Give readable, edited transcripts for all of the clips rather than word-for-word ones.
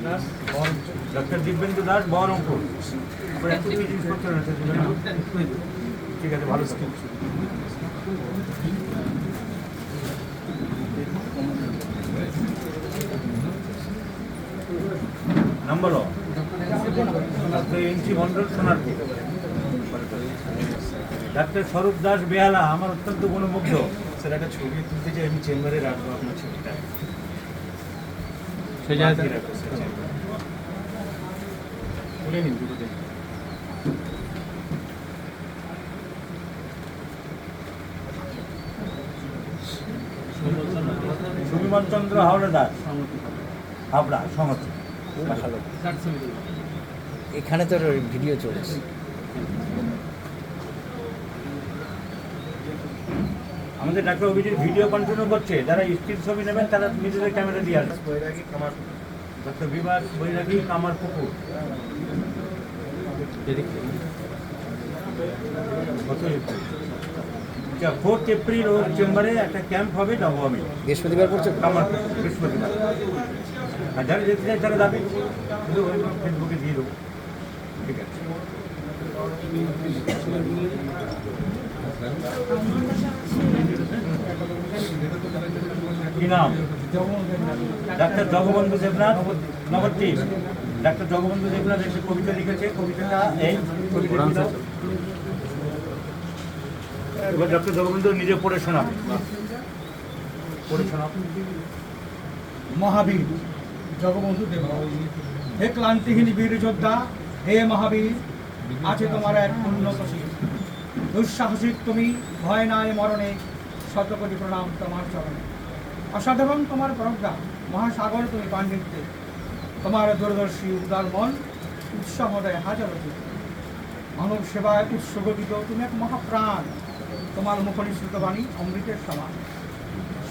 Das doctor Dibyendu Das Baharampur. ঠিক আছে, ভালো skill. Number doctor NC Mondal Sonarpur. Doctor স্বরূপ দাস বেহালা, আমার অত্যন্ত মনোমুগ্ধ। স্যার একটা ছবি তুলতে চাই, আমি চেম্বারে রাখবো আপনার ছবিটা। সেই জায়গায় তুলে নিন দুটোতে। সুবিমল চন্দ্র হাওড়া দাস, হাবড়া সংহতি। এখানে তোর ভিডিও চলছে। আমাদের ডাক্তার অভিজিৎ ভিডিও কন্টিনিউ করছে, যারা স্টিল ছবি নেবেন তারা নিজেদের ক্যামেরা দিয়ে আসবে। ডাক্তার বিভাস বৈরাগী, কামার পুকুর। 4 এপ্রিল ওর চেম্বারে একটা ক্যাম্প হবে, যাবো আমি। বৃহস্পতিবার পড়ছে কামার পুকুর, বৃহস্পতিবার। আর যারা যেতে চাই তারা যাবে, কিন্তু ওই ফেসবুকে দিয়ে দেবো। ঠিক আছে। কি নাম? ডাক্তার জগবন্ধু দেবনাথ, নবদ্বীপ। ডাক্তার জগবন্ধু দেবনাথ একটি কবিতা লিখেছে, কবিতাটা এই কবিতা। এবার ডাক্তার জগবন্ধু নিজে পড়ে শোনাবে। পড়ে শোনাব। মহাবীর জগবন্ধু দেবনাথ। হে ক্লান্তিহীন বীর যোদ্ধা, হে মহাবীর, আছে তোমার এক উন্নত শির। দুঃসাহসিক তুমি, ভয় নাই মরণে, শত কোটি প্রণাম তোমার চরণে। অসাধারণ তোমার প্রজ্ঞা, মহাসাগর তুমি পাণ্ডিত্যে, তোমার দূরদর্শী উদার মন, উৎসাহ দেয় হাজারো চিত্ত। মানব সেবায় উৎসর্গিত তুমি এক মহাপ্রাণ, তোমার মুখনিসৃত বাণী অমৃতের সমান।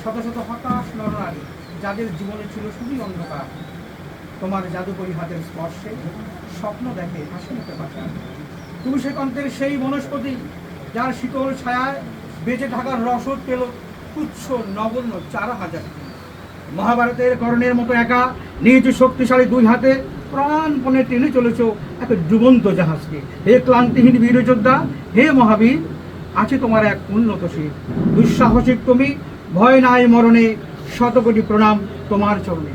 শত শত হতাশ নরনারী, যাদের জীবনে ছিল শুধুই অন্ধকার, তোমার জাদুকরী হাতের স্পর্শে স্বপ্ন দেখে হাসি মুখে বাঁচা। তুমি সে কণ্ঠের সেই বনস্পতি, যার শীতল ছায়ায় বেঁচে থাকার রসদ পেল তুচ্ছ নগণ্য 4000। মহাভারতের কর্ণের মতো একা নিজ শক্তিশালী দুই হাতে প্রাণপণে টেনে চলেছ এক ডুবন্ত জাহাজকে। হে ক্লান্তিহীন বীরযোদ্ধা, হে মহাবীর, আছে তোমার এক উন্নত শির। দুঃসাহসিক তুমি, ভয় নাই মরণে, শত কোটি প্রণাম তোমার চরণে।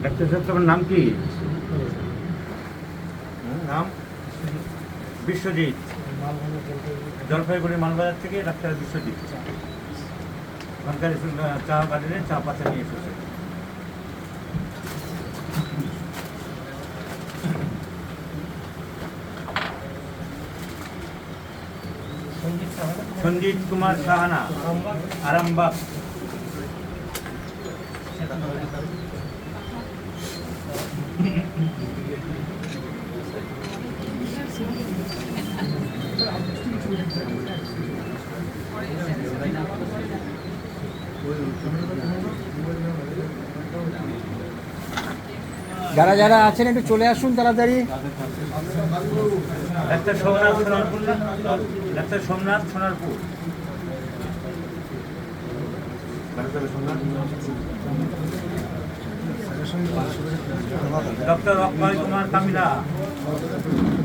ডাক্তার সাহেব তোমার নাম কি? নাম বিশ্বজিৎ, জলপাইগুড়ি মালবাজার থেকে ডাক্তার বিশ্বজিৎ। চা গাড়িতে চা পাতা নিয়ে এসেছে। সঞ্জিত কুমার সাহানা, আরামবাগ। যারা যারা আছেন একটু চলে আসুন তাড়াতাড়ি। ডাক্তার সোমনাথ সোনারপুর, ডাক্তার সোমনাথ সোনারপুর। ডক্টর অক্ষয় কুমার কামিলা,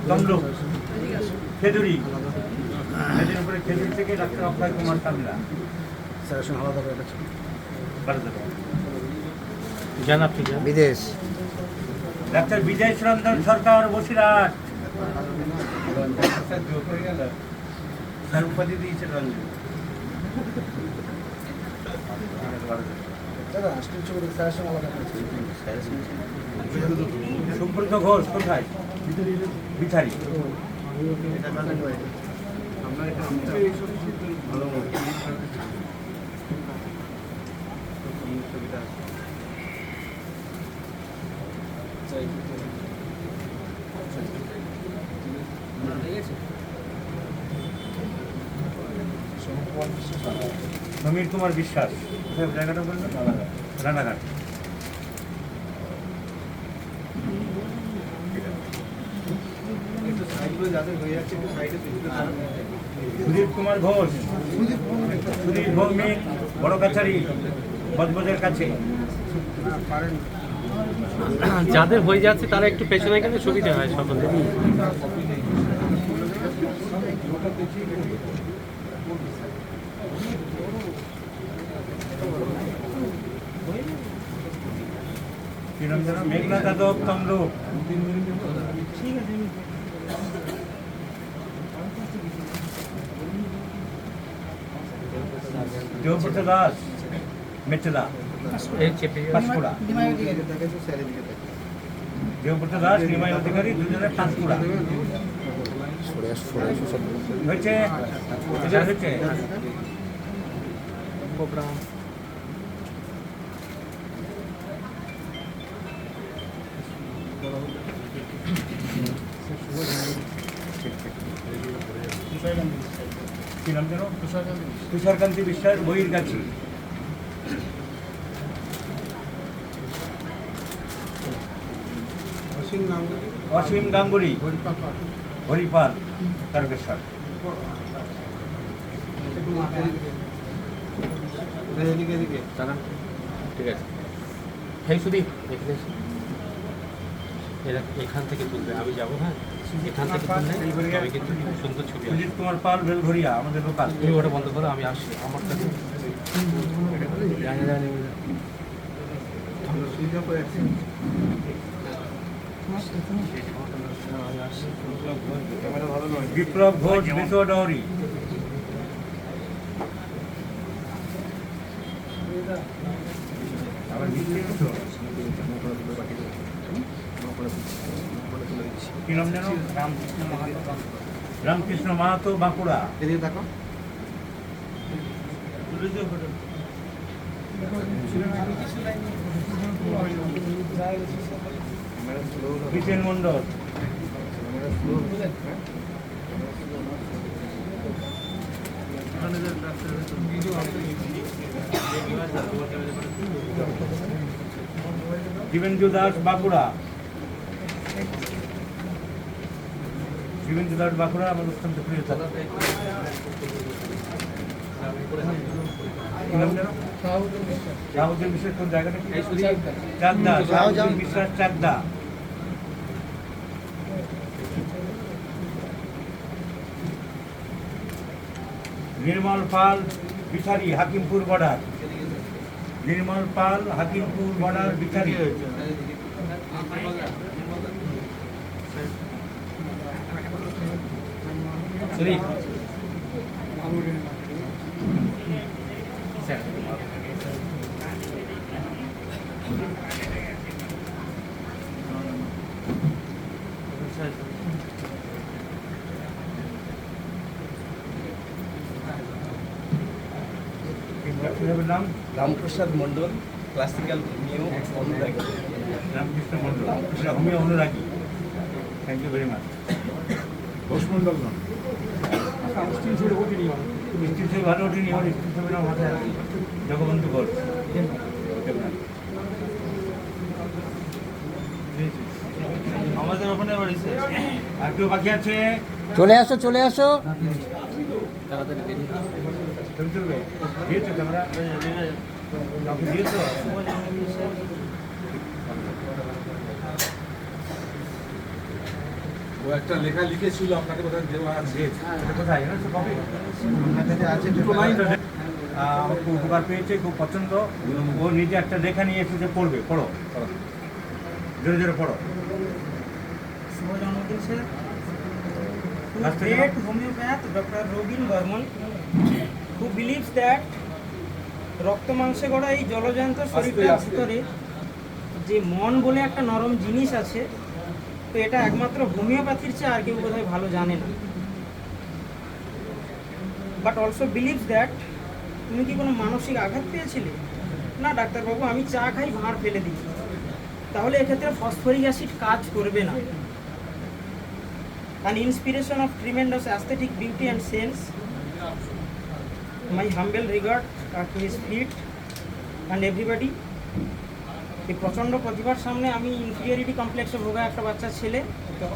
তমলুক, খেজুরি। মেদিনীপুরের খেজুরি থেকে ডাক্তার অক্ষয় কুমার কামিলা। বিদেশ। ডাক্তার বিজয় সুরন্দন সরকার, বসিরহাট। স্যার উপাধি দিয়েছে রঞ্জন। সুব্রত ঘোষ কোথায়? বিথারি। সমীর কুমার বিশ্বাস, জায়গাটা বলবেন? রানাঘাট। যাদের হয়ে যাচ্ছে একটু সাইডে সুদীপ কুমার ঘোষ, সুদীপ ভৌমিক, বড় কাছারি, বজবজের কাছে। যাদের হয়ে যাচ্ছে তারা একটু পেছনে গেলে সুবিধা হয় সকলে। কি নাম যেন? মেঘনা যাদব, তমলুক। দেবব্রত দাস, মেচেদা, এই চেপে পাঁশকুড়া। দেবব্রত দাস, নিমাই অধিকারী, দুজনে পাঁশকুড়া। হয়েছে, এটা হয়েছে। কি নাম যেন? তুষারকান্তি বিশ্বাস, বইয়ের গাছি। অসীম গাঙ্গুলি, হরিপাল, তারকেশ্বর। ঠিক আছে। এই সুদীপ এখানে এসো। এরা এখান থেকে তুলবে, আমি যাবো। হ্যাঁ, এখান থেকে তুললে আমি কিন্তু খুব সুন্দর ছবি আসবে। সুজিত কুমার পাল, বেলঘরিয়া, আমাদের লোকাল। তুমি ওটা বন্ধ করো, আমি আসছি আমার কাছে। বিপ্লব ঘোষ, বিশ্বডহরি। কি নাম যেন? রামকৃষ্ণ মাহাতো, বাঁকুড়া। বিপিন মন্ডল। দিবেন্দু দাস, বাঁকুড়া। দিবেন্দু দাস, বাঁকুড়া আমার অত্যন্ত প্রিয় ছাত্র। কি নাম যেন? শাহাবুদ্দিন বিশ্বাস, কোন জায়গাটা? চাকদা, শাহাবুদ্দিন বিশ্বাস, চাকদা। নির্মল পাল, বিছারি, হাকিমপুর বর্ডার। নির্মল পাল, হাকিমপুর বর্ডার, বিছারি। নাম রামপ্রসাদ মন্ডল, ক্লাসিক্যাল নিউ অনুরাগী। রামকৃষ্ণ মন্ডল, আমি অনুরাগী। Thank you very much. Ghoshmandal নন। স্টিল ছবি ভালো ওঠেনি, আমার স্টিল ছবি না মাথায় আছে। জগবন্ধু ঘোষ। আমাদের ওখানে বাড়িছে। আর কেউ বাকি আছে? চলে আসো, চলে আসো। ছবি তুলবে? দিয়েছো ক্যামেরা? কাউকে দিয়েছো? ও একটা লেখা লিখেছিল, আপনাকে বোধহয় দেওয়া আছে। এটা কোথায় জানো তো? কবে? আমার খুব উপকার পেয়েছে, খুব পছন্দ। ও নিজে একটা লেখা নিয়ে এসেছে, পড়বে। পড়ো, জোরে জোরে পড়ো। শুভ জন্মদিন sir. Last name? Great homeopath Dr. Robin Burman who believes that রক্ত মাংসে গড়া এই জলজান্ত শরীরটার ভিতরে যে মন বলে একটা নরম জিনিস আছে, তো এটা একমাত্র হোমিওপ্যাথির চেয়ে আর কেউ বোধহয় ভালো জানে না। বাট অলসো বিলিভস দ্যাট, তুমি কি কোনো মানসিক আঘাত পেয়েছিলে? না ডাক্তারবাবু, আমি চা খাই, ভাঁড় ফেলে দিই। তাহলে এক্ষেত্রে ফসফরিক অ্যাসিড কাজ করবে না। An inspiration of tremendous aesthetic beauty and sense, my humble regard to his feet and everybody. এই প্রচণ্ড প্রতিভার সামনে আমি ইনফিরিয়রিটি কমপ্লেক্সে ভোগা একটা বাচ্চা ছেলে,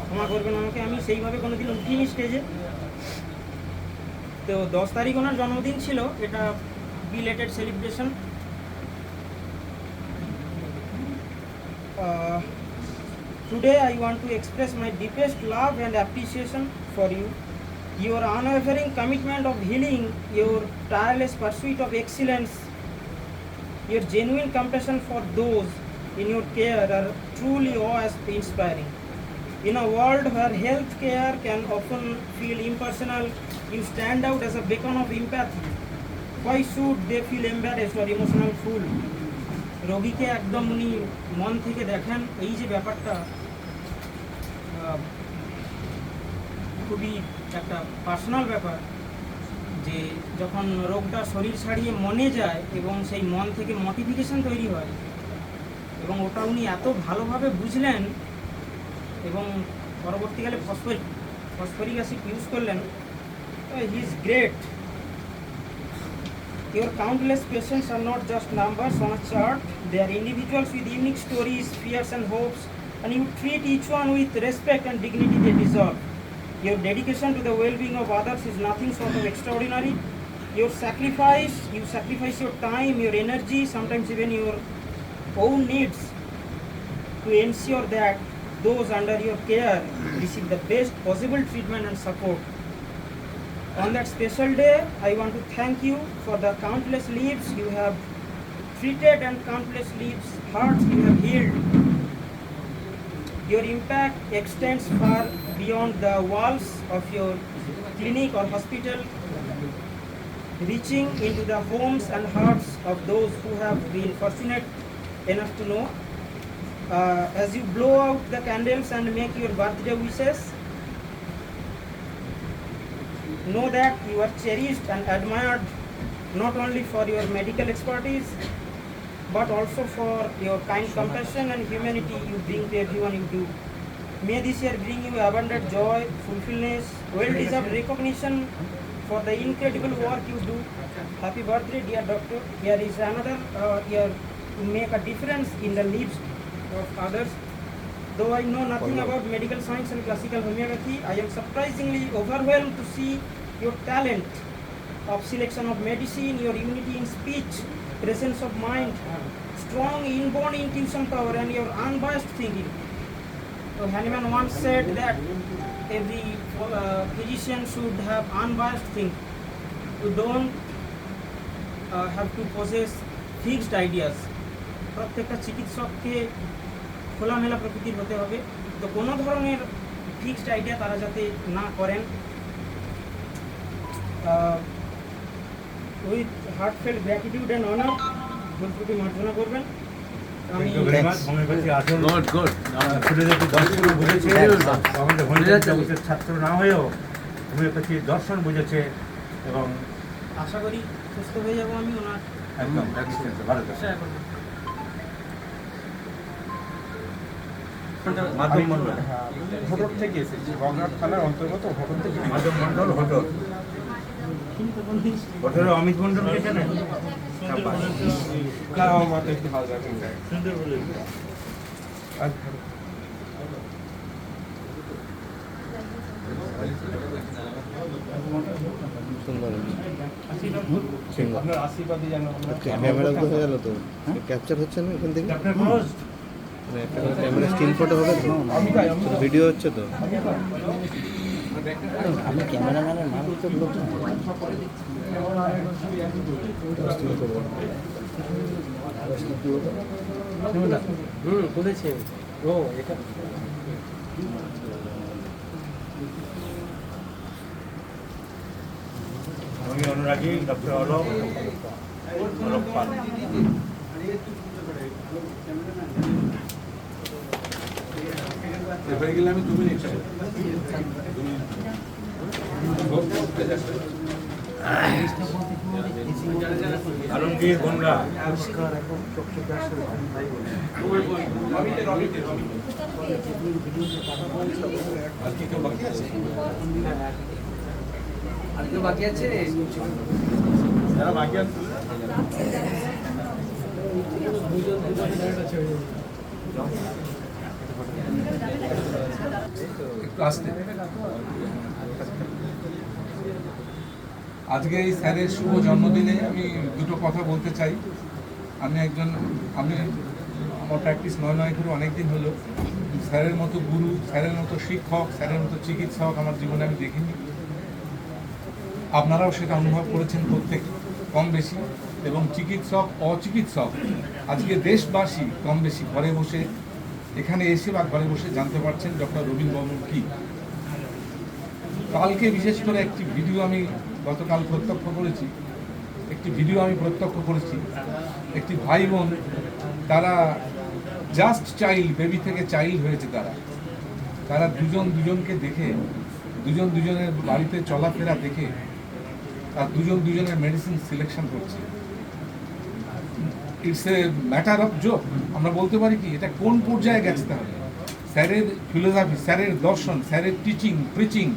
ক্ষমা করবেন আমাকে, আমি সেইভাবে কোনোদিন উঠিনি স্টেজে। তো 10 তারিখ ওনার জন্মদিন ছিল, এটা belated celebration. Today I want to express my deepest love and appreciation for you. Your unwavering commitment of healing, your tireless pursuit of excellence, your genuine compassion for those in your care are truly awe-inspiring. In a world where healthcare can often feel impersonal, you stand out as a beacon of empathy. Why should they feel embarrassed or emotional fool? রোগীকে একদম উনি মন থেকে দেখেন, এই যে ব্যাপারটা খুবই একটা পার্সোনাল ব্যাপার, যে যখন রোগটা শরীর ছাড়িয়ে মনে যায় এবং সেই মন থেকে মোটিফিকেশন তৈরি হয়, এবং ওটা উনি এত ভালোভাবে বুঝলেন এবং পরবর্তীকালে ফসফরিক অ্যাসিড ইউজ করলেন। He is great. Your countless patients are not just numbers on a chart, they are individuals with unique stories, fears and hopes, and you treat each one with respect and dignity they deserve. Your dedication to the well-being of others is nothing short of extraordinary. You sacrifice your time, your energy, sometimes even your own needs to ensure that those under your care receive the best possible treatment and support. On that special day, I want to thank you for the countless lives you have treated and countless lives, hearts you have healed. Your impact extends far beyond the walls of your clinic or hospital, reaching into the homes and hearts of those who have been fortunate enough to know. As you blow out the candles and make your birthday wishes, know that you are cherished and admired not only for your medical expertise but also for your kind compassion and humanity you bring to everyone you do. May this year bring you abundant joy, fulfillment, well-deserved recognition for the incredible work you do. Happy birthday, dear doctor. Here is another year to make a difference in the lives of others. Though I know nothing about medical science and classical homeopathy, I am surprisingly overwhelmed to see your talent of selection of medicine, your unity in speech, presence of mind, strong inborn intuition power, and your unbiased thinking. So Hahnemann once said that every physician should have unbiased thinking. You don't have to possess fixed ideas. প্রত্যেকটা চিকিৎসককে খোলামেলা প্রকৃতির হতে হবে, তো কোনো ধরনের fixed idea তারা যাতে না করেন। With heart fail gratitude and honour ভুল ত্রুটি মার্জনা করবেন। আমি হোমিওপ্যাথি আসল ফিলোসফি দর্শন বুঝেছে, আমাদের হোমিওপ্যাথি জগতের ছাত্র না হয়েও হোমিওপ্যাথি দর্শন বুঝেছে এবং আশা করি সুস্থ হয়ে যাব আমি ওনার একদম ভালো থাকবে। আশা করব। মাধব মন্ডল, হোটল থেকে এসেছি, বগনাট থানার অন্তর্গত হোটল থেকে। মাধব মন্ডল হোটেল, হোটেলে অমিত মন্ডলকে জানেন? না, আমার মাথা একটু হালকা হয়ে যায়। সুন্দর বলে আপনার আশীর্বাদই যেন আমরা ক্যামেরা কোথায় গেল তো ক্যাপচার হচ্ছে না এখান থেকে আপনার ক্লোজ ক্যামেরা স্টিল ফটো হবে তো ভিডিও হচ্ছে তো আমি ক্যামেরাম্যানের নাম তো বলেছে ও এটা আমি অনুরাগী ডক্টর অলোক পাল। এবারে গেলে আমি 2 মিনিট আলমগীর বনগা, বাকি আছে যারা বাকি আছে একটু আসতে আজকে এই স্যারের শুভ জন্মদিনে আমি দুটো কথা বলতে চাই। আমি আমার প্র্যাকটিস নয় করে অনেকদিন হলো। স্যারের মতো গুরু, স্যারের মতো শিক্ষক, স্যারের মতো চিকিৎসক আমার জীবনে আমি দেখিনি। আপনারাও সেটা অনুভব করেছেন প্রত্যেক কম বেশি, এবং চিকিৎসক অচিকিৎসক আজকে দেশবাসী কম বেশি ঘরে বসে এখানে এসে বা ঘরে বসে জানতে পারছেন ডক্টর রবীন বর্মন কী। কালকে বিশেষ করে একটি ভিডিও আমি গতকাল প্রত্যক্ষ করেছি, একটি ভাই বোন, তারা জাস্ট চাইল্ড, বেবি থেকে চাইল্ড হয়েছে। তারা দুজনকে দেখে, দুজনের বাড়িতে চলাফেরা দেখে আর দুজনের মেডিসিন সিলেকশন করছে। It's a matter of joke. আমরা বলতে পারি কি এটা কোন পর্যায়ে গেছে তাহলে? স্যারের ফিলোসফি, স্যারের দর্শন, স্যারের টিচিং, প্রিচিং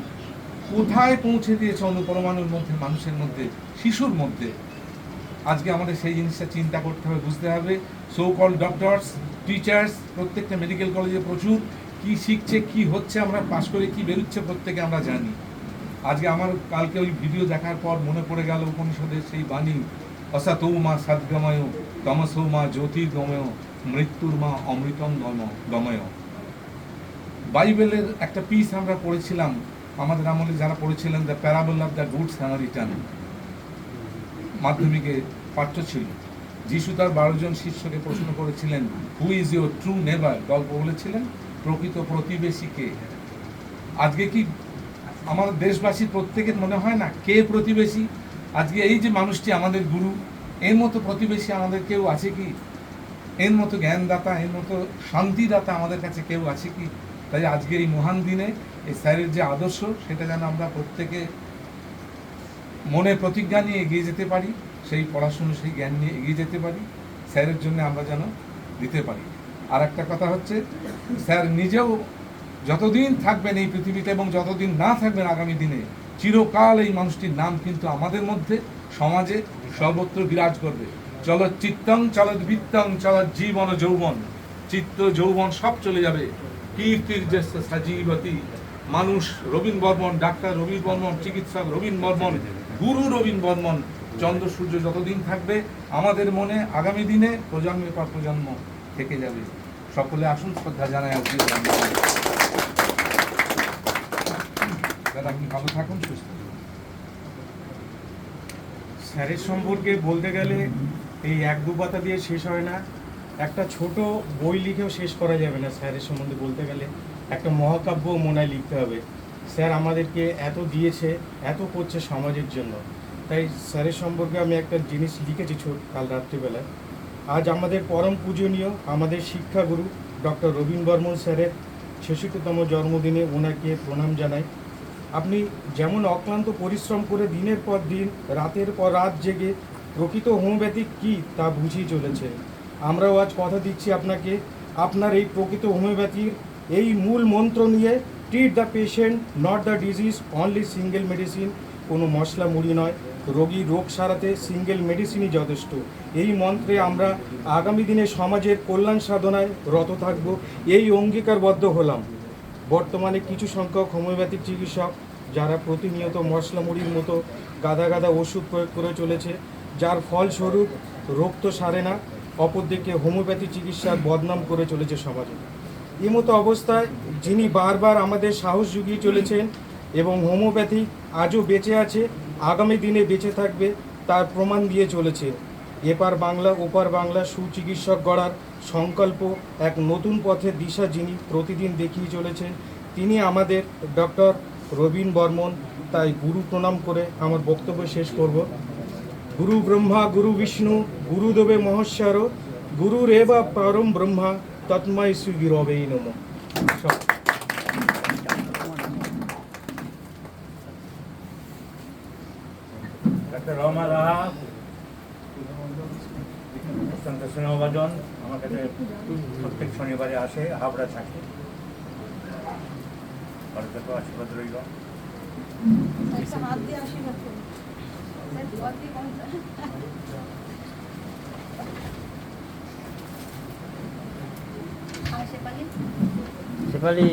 কোথায় পৌঁছে দিয়েছে অনুপরমাণুর মধ্যে, মানুষের মধ্যে, শিশুর মধ্যে। আজকে আমাদের সেই জিনিসটা চিন্তা করতে হবে, বুঝতে হবে। সো কল ডক্টরস, টিচার্স প্রত্যেকটা মেডিকেল কলেজে প্রচুর কি শিখছে, কি হচ্ছে, আমরা পাশ করে কি বেরোচ্ছে প্রত্যেকে আমরা জানি। আজকে আমার কালকে ওই ভিডিও দেখার পর মনে পড়ে গেল উপনিষদের সেই বাণী, অসাতৌ মা সদ্গময়, তমসৌ মা জ্যোতির্গময়, মৃত্যুর মা অমৃতম গময়। বাইবেলের একটা পিস আমরা পড়েছিলাম আমাদের আমলে, যারা পড়েছিলেন, the parable of the good Samaritan, মাধ্যমিকে পাঠ্য ছিল। যিশু তার 12 জন শিষ্যকে প্রশ্ন করেছিলেন, হু ইজ ইউর ট্রু নেবার? গল্প বলেছিলেন, প্রকৃত প্রতিবেশীকে। আজকে কি আমাদের দেশবাসীর প্রত্যেকের মনে হয় না কে প্রতিবেশী? আজকে এই যে মানুষটি আমাদের গুরু, এর মতো প্রতিবেশী আমাদের কেউ আছে কি? এর মতো জ্ঞানদাতা, এর মতো শান্তিদাতা আমাদের কাছে কেউ আছে কি? তাই আজকে এই মহান দিনে এই স্যারের যে আদর্শ, সেটা যেন আমরা প্রত্যেকে মনে প্রতিজ্ঞা নিয়ে এগিয়ে যেতে পারি, সেই পড়াশুনো, সেই জ্ঞান নিয়ে এগিয়ে যেতে পারি, স্যারের জন্য আমরা যেন দিতে পারি। আর একটা কথা হচ্ছে, স্যার নিজেও যতদিন থাকবেন এই পৃথিবীতে এবং যতদিন না থাকবেন আগামী দিনে, চিরকাল এই মানুষটির নাম কিন্তু আমাদের মধ্যে, সমাজে সর্বত্র বিরাজ করবে। চলত চিত্তং, চলত বৃত্তং, চলত জীবন যৌবন, চিত্ত যৌবন সব চলে যাবে। কীর্তির যে সজীবতী মানুষ রবীন বর্মন, ডাক্তার রবীন বর্মন, চিকিৎসক রবীন বর্মন, গুরু রবীন বর্মন, চন্দ্র সূর্য যতদিন থাকবে আমাদের মনে, আগামী দিনে প্রজন্মের পর প্রজন্ম থেকে যাবে। সকলে আসুন, শ্রদ্ধা জানাই। আজকে দাদা আপনি ভালো থাকুন, সুস্থ থাকুন। স্যারের সম্পর্কে বলতে গেলে এই 1-2 পাতা দিয়ে শেষ হয় না, একটা ছোট বই লিখেও শেষ করা যাবে না। স্যারের সম্বন্ধে বলতে গেলে একটা মহাকাব্য মনে হয় লিখতে হবে। স্যার আমাদেরকে এত দিয়েছে, এত করছে সমাজের জন্য। তাই স্যারের সম্পর্কে আমি একটা জিনিস লিখেছি কাল রাত্রিবেলায়। আজ আমাদের পরম পূজনীয়, আমাদের শিক্ষাগুরু ডক্টর রবীন বর্মন স্যারের 66তম জন্মদিনে ওনাকে প্রণাম জানাই। আপনি যেমন অক্লান্ত পরিশ্রম করে দিনের পর দিন, রাতের পর রাত জেগে প্রকৃত হোমিওপ্যাথি কী তা বুঝিয়ে চলেছে। আমরাও আজ কথা দিচ্ছি আপনাকে, আপনার এই প্রকৃত হোমিওপ্যাথির এই মূল মন্ত্র নিয়ে, treat the patient not the disease, only single medicine. কোনো মশলা মুড়ি নয়, রোগীর রোগ সারাতে সিঙ্গেল মেডিসিনই যথেষ্ট। এই মন্ত্রে আমরা আগামী দিনে সমাজের কল্যাণ সাধনায় রত থাকব, এই অঙ্গীকারবদ্ধ হলাম। বর্তমানে কিছু সংখ্যক হোমিওপ্যাথিক চিকিৎসক যারা প্রতিনিয়ত মশলা মুড়ির মতো গাদা গাদা ওষুধ প্রয়োগ করে চলেছে, যার ফলস্বরূপ রোগ তো সারে না, অপরদিকে হোমিওপ্যাথি চিকিৎসার বদনাম করে চলেছে সমাজে। এমতো অবস্থায় যিনি বারবার আমাদের সাহস জুগিয়ে চলেছেন এবং হোমিওপ্যাথি আজও বেঁচে আছে, আগামী দিনে বেঁচে থাকবে, তার প্রমাণ দিয়ে চলেছে। এপার বাংলা ওপার বাংলা সুচিকিৎসক গড়ার সংকল্প, এক নতুন পথের দিশা যিনি প্রতিদিন দেখিয়ে চলেছেন, তিনি আমাদের ডক্টর রবীন বর্মন। তাই গুরু প্রণাম করে আমার বক্তব্য শেষ করব। গুরু ব্রহ্মা গুরু বিষ্ণু গুরুদেবে মহেশ্বর, গুরুরেবা পরম ব্রহ্মা তৎময় শ্রী গুরবে নমঃ। ডাক্তার রমা রাহা অত্যন্ত স্নেহভাজন, আমার কাছে প্রত্যেক শনিবারে আসে, হাবড়া থাকে। ভালো থাকো, আশীর্বাদ রইল। শেফালি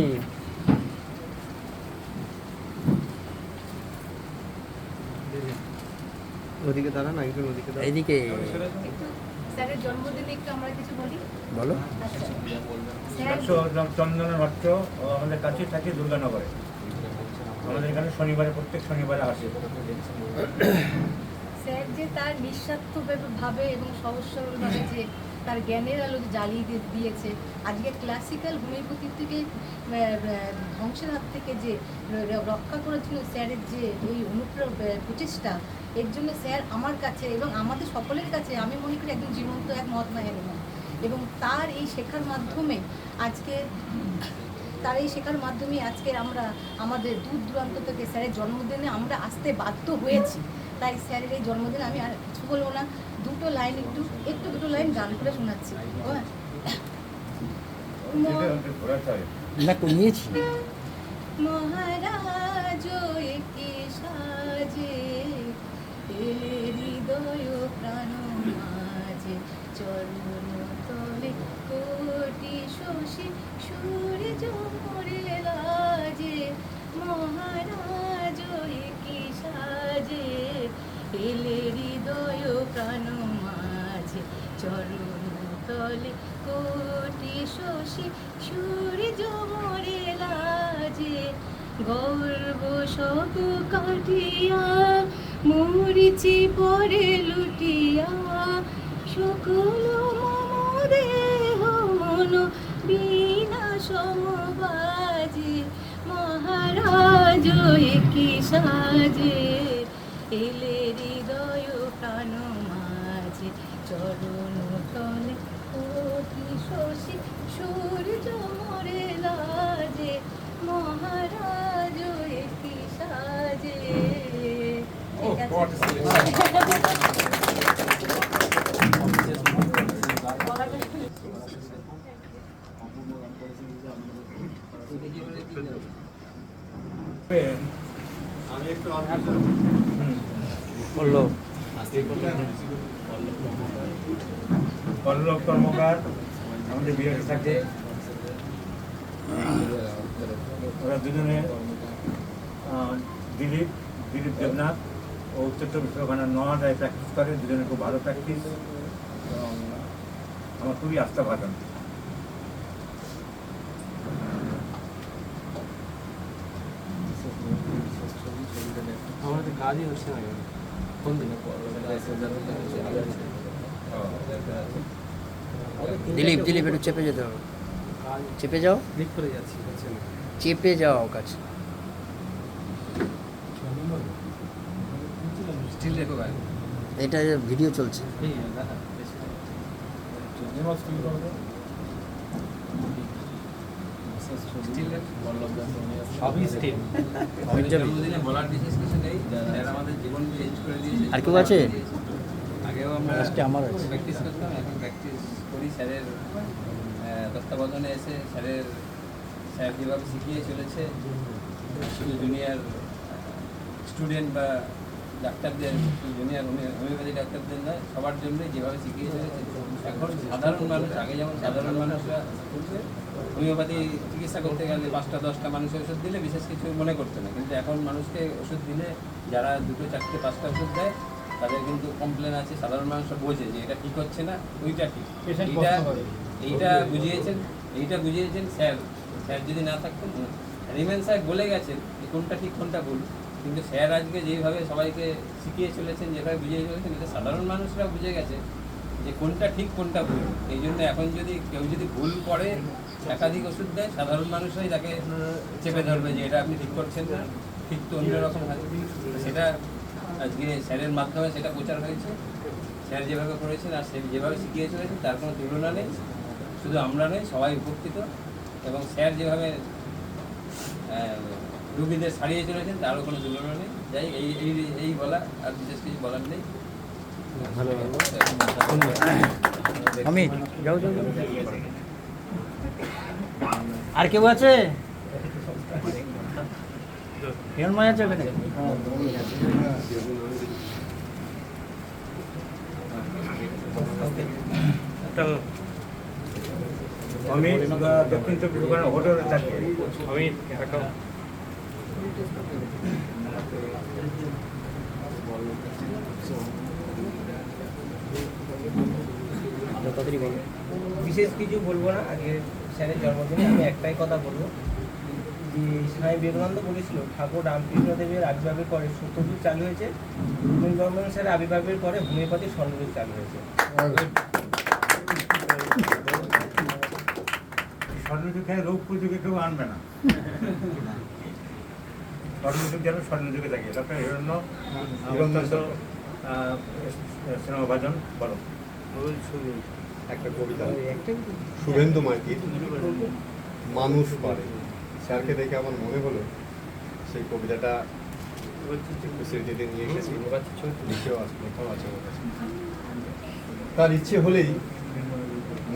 ওদিকে দাঁড়ান, একজন ওদিকে দাঁড়ান। এইদিকে একটু স্যারের জন্মদিনে একটু আমরা কিছু বলি। বলো। আচ্ছা স্যার চন্দনের ভট্ট আমাদের কাছে থাকে দুর্গানগরে। আমাদের এখানে শনিবারে, প্রত্যেক শনিবারে আসে। স্যার যে তার নিঃস্বার্থভাবে এবং সহজ সরলভাবে যে তার জ্ঞানের আলো জ্বালিয়ে দিয়েছে, আজকে ক্লাসিক্যাল হোমিওপ্যাথি থেকে ধ্বংসের হাত থেকে যে রক্ষা করার জন্য স্যারের যে এই প্রচেষ্টা, এর জন্য স্যার আমার কাছে এবং আমাদের সকলের কাছে আমি মনে করি একদম জীবন্ত এক মহাত্মা অ্যানিম্যাল। এবং তার এই শেখার মাধ্যমে আজকে আমরা আমাদের দূর দূরান্ত থেকে স্যারের জন্মদিনে আমরা আসতে বাধ্য হয়েছি। তাই স্যারের এই জন্মদিনে আমি আর কিছু বলবো না, দুটো লাইন গান করে শোনাচ্ছি। না কমিয়েছি। মহারাজ একে সাজে এলে হৃদয় প্রাণ মাঝে, চরণ তলে কোটি শশী সূর্য মোরে লাজে। মহারাজ একে সাজে এলে হৃদয় প্রাণ মাঝে, চরণ তলে কোটি শশী সূর্য মোরে লাজে। গর্ব সব কাটিয়া মরিচি পরে লুটিয়া, সকল মম দেহ মন বিনা সমবাজে। মহারাজ একি সাজে এলে হৃদয় প্রাণ মাঝে, চরণ তলে কোটি শশী সূর্য মোরে লাজে। মহারাজ একি সাজে। ঠিক আছে। বললো পল্লব কর্মকার আমাদের বিরাটে থাকে। ওরা দুজনে দিলীপ দেবনাথ ও উত্তর চব্বিশ পরগনার নোয়াডায় প্র্যাকটিস করে। দুজনে খুব ভালো প্র্যাকটিস এবং আমার খুবই আস্থা ভাজন। আমাদের কাজই হচ্ছে না। কোন দিন দিলীপ একটু চেপে যেতে হবে। চেপে যাও, ক্লিক করে যাচ্ছি, চেপে যাও কাছে। এটা ভিডিও চলছে। আর কেউ আছে? আগেও আমরা আমার আছে। প্র্যাকটিস করতাম, এখন প্র্যাকটিস করি স্যারের তত্ত্বাবধানে এসে। স্যার যেভাবে শিখিয়ে চলেছে, শুধু জুনিয়র স্টুডেন্ট বা ডাক্তারদের, জুনিয়র হোমিওপ্যাথি ডাক্তারদের নয়, সবার জন্যই যেভাবে শিখিয়ে চলেছে। এখন সাধারণ মানুষ, আগে যেমন সাধারণ মানুষরা হোমিওপ্যাথি চিকিৎসা করতে গেলে 5টা 10টা মানুষের ওষুধ দিলে বিশেষ কিছু মনে করতো না, কিন্তু এখন মানুষকে ওষুধ দিলে যারা 2, 4, 5টা ওষুধ দেয় তাদের কিন্তু কমপ্লেন আছে। সাধারণ মানুষরা বোঝে যে এটা ঠিক হচ্ছে না, ওইটা ঠিক। এইটা বুঝিয়েছেন স্যার যদি না থাকতেন। রিমেন স্যার বলে গেছেন যে কোনটা ঠিক কোনটা ভুল, কিন্তু স্যার আজকে যেভাবে সবাইকে শিখিয়ে চলেছেন, যেভাবে বুঝিয়ে চলেছেন, এটা সাধারণ মানুষরা বুঝে গেছে যে কোনটা ঠিক কোনটা ভুল। এই জন্য এখন যদি কেউ ভুল করে একাধিক ওষুধ দেয়, সাধারণ মানুষরাই তাকে চেপে ধরবে যে এটা আপনি ঠিক করছেন না, ঠিক তো অন্যরকম হয়। সেটা আজকে স্যারের মাধ্যমে সেটা প্রচার হয়েছে। স্যার যেভাবে করেছেন আর স্যার যেভাবে শিখিয়ে চলেছেন তার কোনো তুলনা নেই। শুধু আমরা নই, সবাই উপকৃত। এবং স্যার যেভাবে রোগীদের ছাড়িয়ে চলেছেন তারও কোনো তুলনা নেই। যাই এই বলা, আর বিশেষ কিছু বলার নেই। ভালো অমিত, যাও। আর কেউ আছে? হিরণময় আছে ওখানে? অমিত দক্ষিণ চব্বিশ পরগনা হোটেলে থাকে। অমিত দেখাও। বলো বিশেষ কিছু বলবো না, আজকে স্যারের জন্মদিনে আমি একটাই কথা বলবো যে স্বামী বিবেকানন্দ বলেছিল ঠাকুর রামকৃষ্ণদেবের আবির্ভাবের পরে সত্যযুগ চালু হয়েছে, রবীন্দ্র বর্মন স্যারের আবির্ভাবের পরে হোমিওপ্যাথির স্বর্ণযুগ চালু হয়েছে। স্বর্ণযুগে রোগ প্রযুগে কেউ আনবে না, স্বর্ণযুগ যেন স্বর্ণযুগে থাকে। ডক্টর হিরণ্য স্নেহভাজন বলো। একটা কবিতা শুভেন্দু মাইতির মানুষ পারে, স্যারকে দেখে আমার মনে হলো সেই কবিতাটা স্মৃতিতে নিয়ে এসেছি, লিখেও আছে, লেখাও আছে আমার কাছে। তার ইচ্ছে হলেই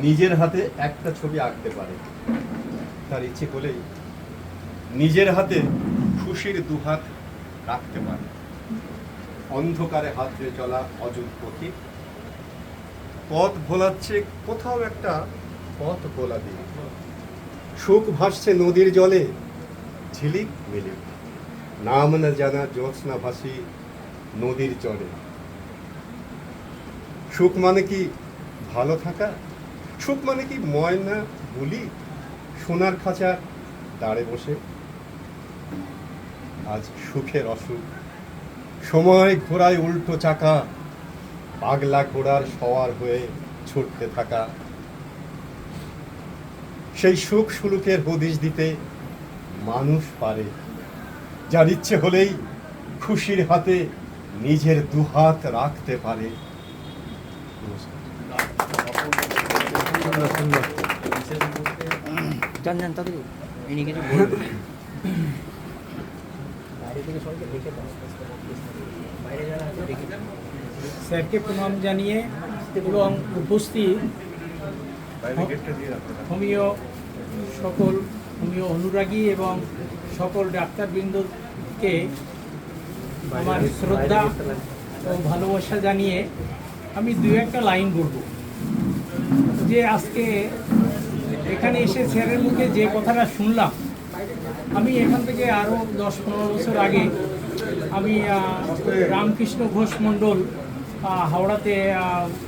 নিজের হাতে একটা ছবি আঁকতে পারে, তার ইচ্ছে হলেই নিজের হাতে খুশির দুহাত রাখতে পারে। অন্ধকারে হাত ধরে চলা অযুত পথিক পথ ভোলাচ্ছে কোথাও একটা পথ ভোলা দিয়ে, সুখ ভাসছে নদীর জলে ঝিলিক মিলিক, নাম না জানা জ্যোৎস্না ভাসি নদীর চলে। সুখ মানে কি ভালো থাকা, সুখ মানে কি ময়না বুলি সোনার খাঁচা দাঁড়ে বসে। আজ সুখের অসুখ, সময় ঘোড়ায় উল্টো চাকা, পাগলা ঘোড়ার সওয়ার হয়ে ছুটতে থাকা। সেই সুখ সুলুকের হদিশ দিতে মানুষ পারে, যার ইচ্ছে হলেই খুশির হাতে নিজের দুহাত রাখতে পারে। স্যারকে প্রণাম জানিয়ে এবং উপস্থিত হোমিও অনুরাগী এবং সকল ডাক্তারবৃন্দকে আমার শ্রদ্ধা ও ভালোবাসা জানিয়ে আমি দু একটা লাইন বলবো। যে আজকে এখানে এসে স্যারের মুখে যে কথাটা শুনলাম, আমি এখান থেকে আরও 10-15 বছর আগে আমি রামকৃষ্ণ ঘোষ মণ্ডল হাওড়াতে,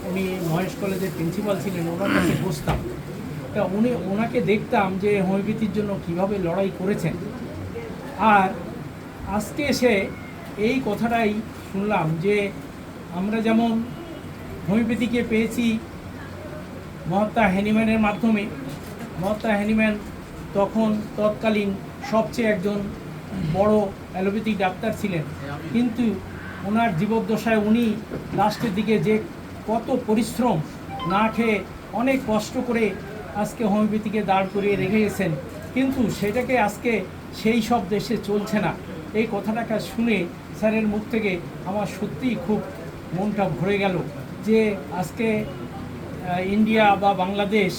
উনি মহেশ কলেজের প্রিন্সিপাল ছিলেন, ওনার কাছে বসতাম। তা ওনাকে দেখতাম যে হোমিওপ্যাথির জন্য কীভাবে লড়াই করেছেন। আর আজকে এসে এই কথাটাই শুনলাম যে আমরা যেমন হোমিওপ্যাথিকে পেয়েছি মহাত্মা হ্যানিম্যানের মাধ্যমে। মহাত্মা হ্যানিম্যান তৎকালীন সবচেয়ে একজন বড় অ্যালোপ্যাথিক ডাক্তার ছিলেন, কিন্তু ওনার জীবদ্দশায় উনি লাস্টের দিকে যে কত পরিশ্রম না খেয়ে অনেক কষ্ট করে আজকে হোমিওপ্যাথিকে দাঁড় করিয়ে রেখে গেছেন, কিন্তু সেটাকে আজকে সেই সব দেশে চলছে না। এই কথাটাকে শুনে স্যারের মুখ থেকে আমার সত্যিই খুব মনটা ভরে গেল যে আজকে ইন্ডিয়া বা বাংলাদেশ,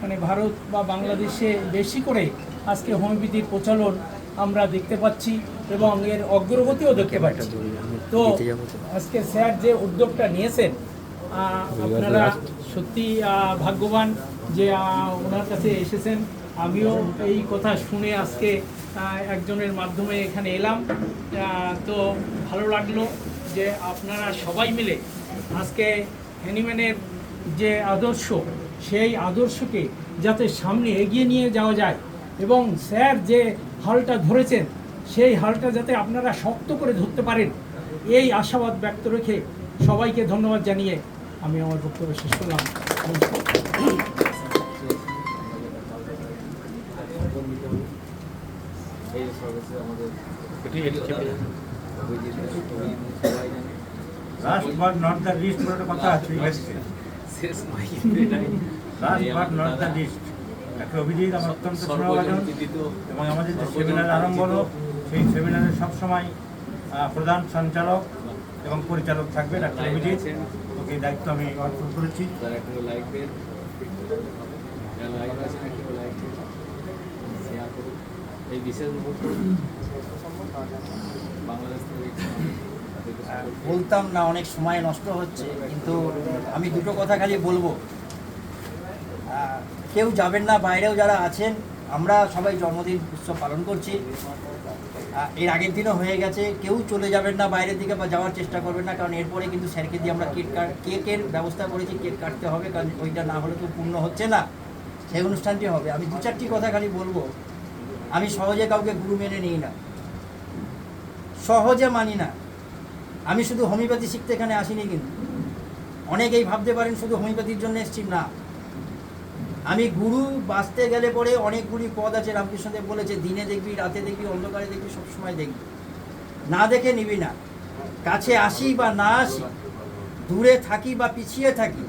মানে ভারত বা বাংলাদেশে বেশি করে আজকে হোমিওপ্যাথির প্রচলন আমরা দেখতে পাচ্ছি এবং এর অগ্রগতিও দেখতে পাচ্ছি। তো আজকে স্যার যে উদ্যোগটা নিয়েছেন, আপনারা সত্যি ভাগ্যবান যে ওনার কাছে এসেছেন। আমিও এই কথা শুনে আজকে একজনের মাধ্যমে এখানে এলাম। তো ভালো লাগলো যে আপনারা সবাই মিলে আজকে হ্যানিম্যানের যে আদর্শ, সেই আদর্শকে যাতে সামনে এগিয়ে নিয়ে যাওয়া যায় এবং স্যার যে হালটা ধরেছেন সেই হালটা যাতে আপনারা শক্ত করে ধরতে পারেন, এই আশাবাদ ব্যক্ত রেখে সবাইকে ধন্যবাদ জানিয়ে আমি আমার বক্তব্য শেষ করলাম। Last but not the least বলে একটা কথা আছে ইংলিশে। Last but not the least. একটা অভিজিৎ আমার অত্যন্ত স্নেহভাজন এবং আমাদের যে সেমিনার আরম্ভ হলো সেই সেমিনারে সবসময় প্রধান সঞ্চালক এবং পরিচালক থাকবে ডাক্তার অভিজিৎ। ওকে এই দায়িত্ব আমি অর্পণ করেছি। এই বিশেষ বাংলাদেশ থেকে বলতাম না, অনেক সময় নষ্ট হচ্ছে, কিন্তু আমি দুটো কথা খালি বলবো। কেউ যাবেন না, বাইরেও যারা আছেন, আমরা সবাই জন্মদিন উৎসব পালন করছি। এর আগের দিনও হয়ে গেছে, কেউ চলে যাবেন না বাইরের দিকে বা যাওয়ার চেষ্টা করবেন না, কারণ এরপরে কিন্তু স্যারকে দিয়ে আমরা কেকের ব্যবস্থা করেছি, কেক কাটতে হবে, কারণ ওইটা না হলে তো পূর্ণ হচ্ছে না, সেই অনুষ্ঠানটি হবে। আমি 2-4টি কথা খালি বলবো। আমি সহজে কাউকে গুরু মেনে নিই না, সহজে মানি না। আমি শুধু হোমিওপ্যাথি শিখতে এখানে আসিনি, কিন্তু অনেকেই ভাবতে পারেন শুধু হোমিওপ্যাথির জন্য এসেছি, না। আমি গুরু বাঁচতে গেলে পরে অনেকগুলি পদ আছে, রামকৃষ্ণদেব বলেছে, দিনে দেখবি, রাতে দেখবি, অন্ধকারে দেখবি, সবসময় দেখবি, না দেখে নিবি না। কাছে আসি বা না আসি, দূরে থাকি বা পিছিয়ে থাকি,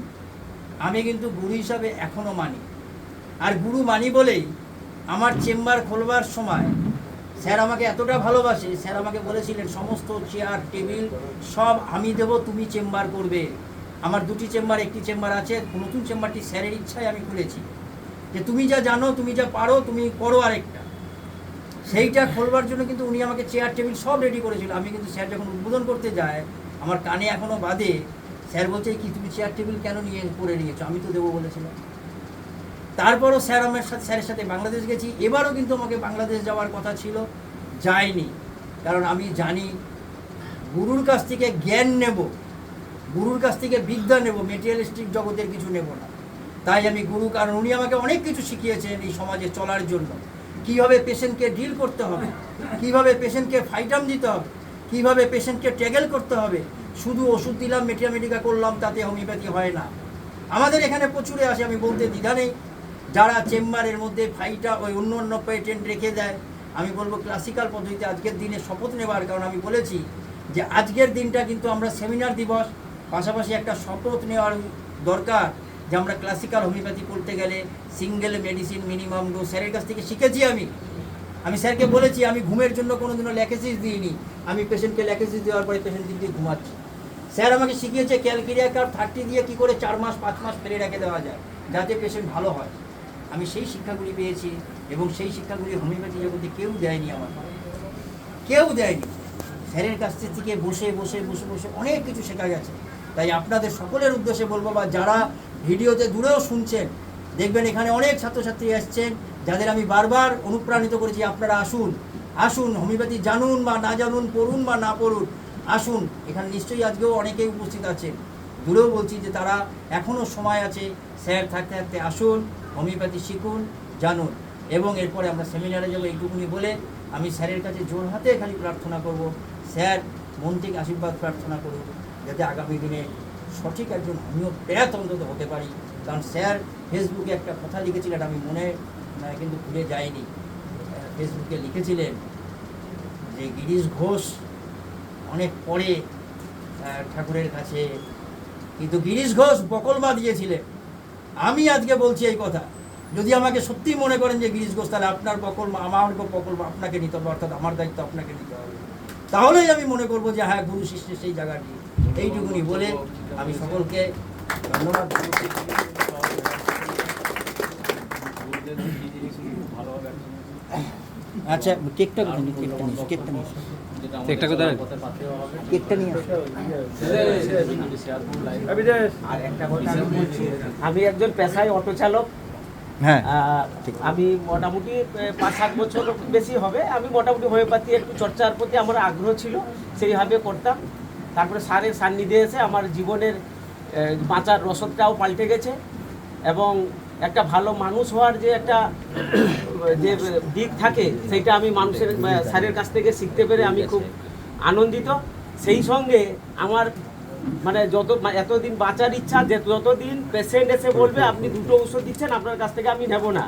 আমি কিন্তু গুরু হিসাবে এখনও মানি। আর গুরু মানি বলেই আমার চেম্বার খোলবার সময় স্যার আমাকে এতটা ভালোবাসে, স্যার আমাকে বলেছিলেন সমস্ত চেয়ার টেবিল সব আমি দেবো, তুমি চেম্বার করবে। আমার 2টি চেম্বার, একটি চেম্বার আছে, নতুন চেম্বারটি স্যারের ইচ্ছায় আমি খুলেছি, যে তুমি যা জানো, তুমি যা পারো, তুমি করো আরেকটা। সেইটা খোলবার জন্য কিন্তু উনি আমাকে চেয়ার টেবিল সব রেডি করেছিল। আমি কিন্তু স্যার যখন উদ্বোধন করতে যায়, আমার কানে এখনও বাদে, স্যার বলছে কি তুমি চেয়ার টেবিল কেন করে নিয়েছো, আমি তো দেবো বলেছিলাম। তারপরও স্যার আমার স্যারের সাথে বাংলাদেশ গেছি, এবারও কিন্তু আমাকে বাংলাদেশ যাওয়ার কথা ছিল, যাইনি, কারণ আমি জানি গুরুর কাছ থেকে জ্ঞান নেব, গুরুর কাছ থেকে বিদ্যা নেব, মেটেরিয়ালিস্টিক জগতের কিছু নেব না। তাই আমি গুরু, কারণ উনি আমাকে অনেক কিছু শিখিয়েছেন এই সমাজে চলার জন্য, কীভাবে পেশেন্টকে ডিল করতে হবে, কীভাবে পেশেন্টকে ফাইটাম দিতে হবে, কীভাবে পেশেন্টকে ট্যাগেল করতে হবে। শুধু ওষুধ দিলাম, মেটিকা করলাম, তাতে হোমিওপ্যাথি হয় না। আমাদের এখানে প্রচুরে আসে, আমি বলতে দ্বিধা নেই, যারা চেম্বারের মধ্যে ফাইটা ওই অন্য পেটেন্ট রেখে দেয়। আমি বলবো ক্লাসিক্যাল পদ্ধতিতে আজকের দিনে শপথ নেবার, কারণ আমি বলেছি যে আজকের দিনটা কিন্তু আমরা সেমিনার দিবস, পাশাপাশি একটা শপথ নেওয়ার দরকার যে আমরা ক্লাসিক্যাল হোমিওপ্যাথি করতে গেলে সিঙ্গেল মেডিসিন মিনিমাম ডোজ স্যারের কাছ থেকে শিখেছি। আমি স্যারকে বলেছি, আমি ঘুমের জন্য কোনোদিনও ল্যাকেসিস দিইনি, আমি পেশেন্টকে ল্যাকেসিস দেওয়ার পরে পেশেন্ট দিয়ে ঘুমাচ্ছি। স্যার আমাকে শিখিয়েছে ক্যালকেরিয়া কার্ভ 30 দিয়ে কী করে 4 মাস 5 মাস ফেলে রেখে দেওয়া যায়, যাতে পেশেন্ট ভালো হয়। আমি সেই শিক্ষাগুলি পেয়েছি, এবং সেই শিক্ষাগুলি হোমিওপ্যাথি জগতে কেউ দেয়নি, আমার কেউ দেয়নি। স্যারের কাছ থেকে বসে বসে বসে বসে অনেক কিছু শেখা গেছে। তাই আপনাদের সকলের উদ্দেশ্যে বলবো, বা যারা ভিডিওতে দূরেও শুনছেন, দেখবেন এখানে অনেক ছাত্রছাত্রী আসছেন, যাদের আমি বারবার অনুপ্রাণিত করেছি, আপনারা আসুন, আসুন, হোমিওপ্যাথি জানুন বা না জানুন, পড়ুন বা না পড়ুন, আসুন। এখানে নিশ্চয়ই আজকেও অনেকেই উপস্থিত আছেন, দূরেও বলছি যে তারা এখনও সময় আছে, স্যার থাকতে থাকতে আসুন, হোমিওপ্যাথি শিখুন, জানুন, এবং এরপরে আমরা সেমিনারে যাবো। এইটুকুনি বলে আমি স্যারের কাছে জোর হাতে খালি প্রার্থনা করব, স্যার মন থেকে আশীর্বাদ প্রার্থনা করুন, যাতে আগামী দিনে সঠিক একজন হোমিওপ্যাথ অন্তত হতে পারি। কারণ স্যার ফেসবুকে একটা কথা লিখেছিলেন, আমি মনে কিন্তু ভুলে যাইনি, ফেসবুকে লিখেছিলেন যে গিরিশ ঘোষ অনেক পরে ঠাকুরের কাছে, কিন্তু গিরিশ ঘোষ বকলমা দিয়েছিলেন। আমি আজকে বলছি এই কথা, যদি আমাকে সত্যি মনে করেন যে গিরিশ ঘোষ, তাহলে আপনার বকলমা, আমার বকলমা আপনাকে নিতে হবে, অর্থাৎ আমার দায়িত্ব আপনাকে নিতে হবে। তাহলেই আমি মনে করবো যে হ্যাঁ, গুরু শিষ্যের সেই জায়গাটি। এইটুকুনি বলে আমি সকলকে ধন্যবাদ। আচ্ছা, কেকটা কোথায়? কেকটা নিয়ে একটা কথা কেকটা নিয়ে আমি একজন পেশায় অটো চালক। হ্যাঁ, আমি মোটামুটি 5-7 বছর বেশি হবে। আমি মোটামুটি হোমিওপ্যাথি একটু চর্চার প্রতি আমার আগ্রহ ছিল, সেইভাবে করতাম। তারপরে স্যারের সান্নিধ্যে এসে আমার জীবনের বাঁচার রসদটাও পাল্টে গেছে, এবং একটা ভালো মানুষ হওয়ার যে একটা যে দিক থাকে, সেইটা আমি মানুষের স্যারের কাছ থেকে শিখতে পেরে আমি খুব আনন্দিত। সেই সঙ্গে আমার মানে এতদিন বাঁচার ইচ্ছা, যে যতদিন পেশেন্ট এসে বলবে আপনি 2টো ওষুধ দিচ্ছেন, আপনার কাছ থেকে আমি নেব না,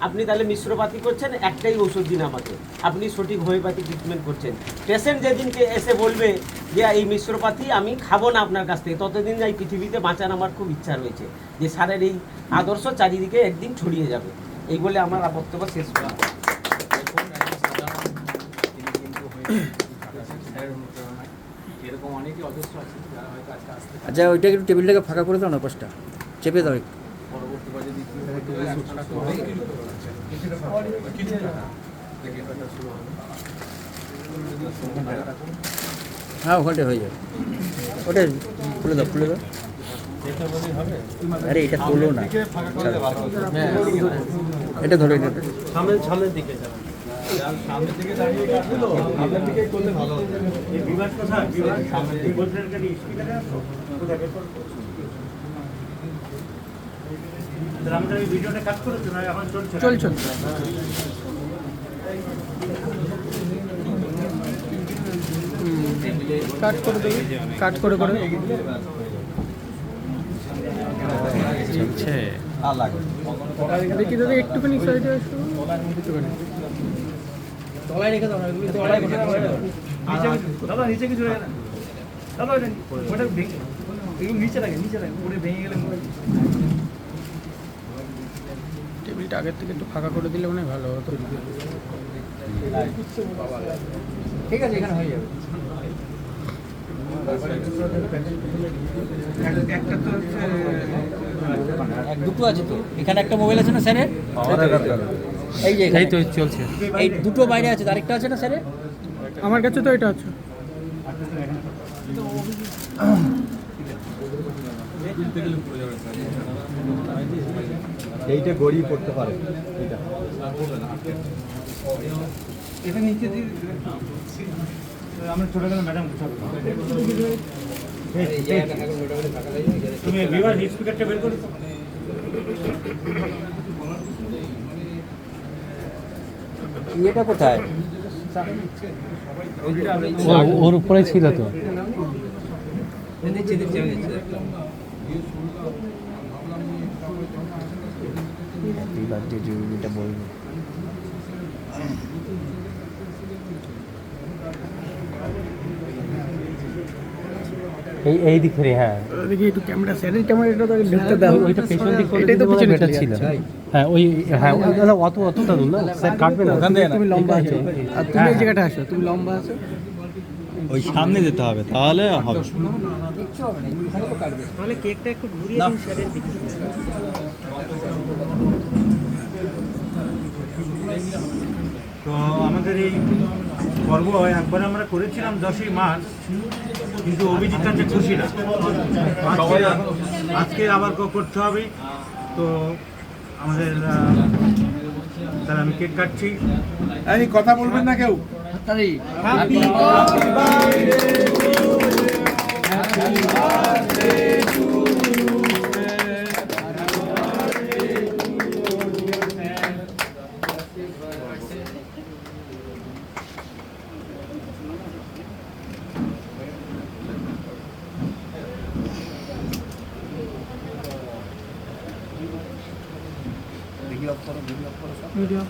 আপনি তাহলে মিশ্রপাতি করছেন, একটাই ওষুধ দিন আমাকে, আপনি সঠিক হোমিওপ্যাথি ট্রিটমেন্ট করছেন। পেশেন্ট যেদিনকে এসে বলবে যে এই মিশ্রপাতি আমি খাবো না আপনার কাছ থেকে, ততদিন এই পৃথিবীতে বাঁচার আমার খুব ইচ্ছা রয়েছে, যে স্যারের এই আদর্শ চারিদিকে একদিন ছড়িয়ে যাবে। এই বলে আমার বক্তব্য শেষ করা। আচ্ছা, ওইটা একটু টেবিলটাকে ফাঁকা করে দাও না, পাশটা চেপে দাও একটু। হ্যাঁ, ওখানটা হয়ে যাবে, ওটা খুলে দাও, খুলে দাও। আরে এটা তোলো না, এটা ধরো, এটা সামনের দিকে যাবেন। এই বিভাগ কোথায়? বিভাগ এই বলছেন কি স্পিকারে আসো? কোথায় বের করো? তাহলে আমাদের এই ভিডিওটা কাট করেছো না এখন চলছে? চলছে। কাট করে দেবে, কাট করে করে চলছে। দেখি দাদা একটুখানি সাইডে আসো, একটুখানি তলায় রেখে দাও না, এগুলো তলায় রেখে দাও। দাদা নিচে কিছু রাখে না দাদা, ওটা ভেঙে এগুলো নিচে রাখে, ওটা ভেঙে গেলে টেবিলটা আগের থেকে একটু ফাঁকা করে দিলে মনে হয় ভালো হতো। ঠিক আছে, এখানে হয়ে যাবে। একটা তো দুটো আছে তো, এখানে একটা মোবাইল আছে না স্যারের? এই যে এই তো চলছে। এই দুটো বাইরে আছে, আরেকটা আছে না স্যারের? আমার কাছে তো এটা আছে। এইটা গড়িয়ে পড়তে পারে এটা। এটা নিচে দিয়ে আমরা চলে গেলাম ম্যাডাম। তুমি বিভাগ স্পিকারটা বের করো। এটা কোথায়? ওর উপরে ছিল তো। দিচ্ছি আমি দিচ্ছি। এই দিক থেকে, হ্যাঁ দেখি একটু ক্যামেরা, স্যারের ক্যামেরাটা তো ঢুকতে দাও। ওইটা পেছন দিক করে এটাই তো দিলে পিছনে বেটার ছিল। হ্যাঁ ওই, হ্যাঁ অতটা দূর না স্যার, কাটবে না। তুমি লম্বা আছো আর তুমি এই জায়গাটা আসো, তুমি লম্বা আছো। ওই সামনে যেতে হবে, তাহলে হবে। তাহলে কেকটা একটু ঘুরিয়ে দিন স্যারের দিকে। তো আমাদের এই পর্ব একবার আমরা করেছিলাম 10ই মার্চ, কিন্তু অভিজিৎ কাছে খুশি না। আজকে আবার করতে হবে। তো আমাদের তাহলে আমি কেক কাটছি। এই কথা বলবেন না কেউ। ভিডিও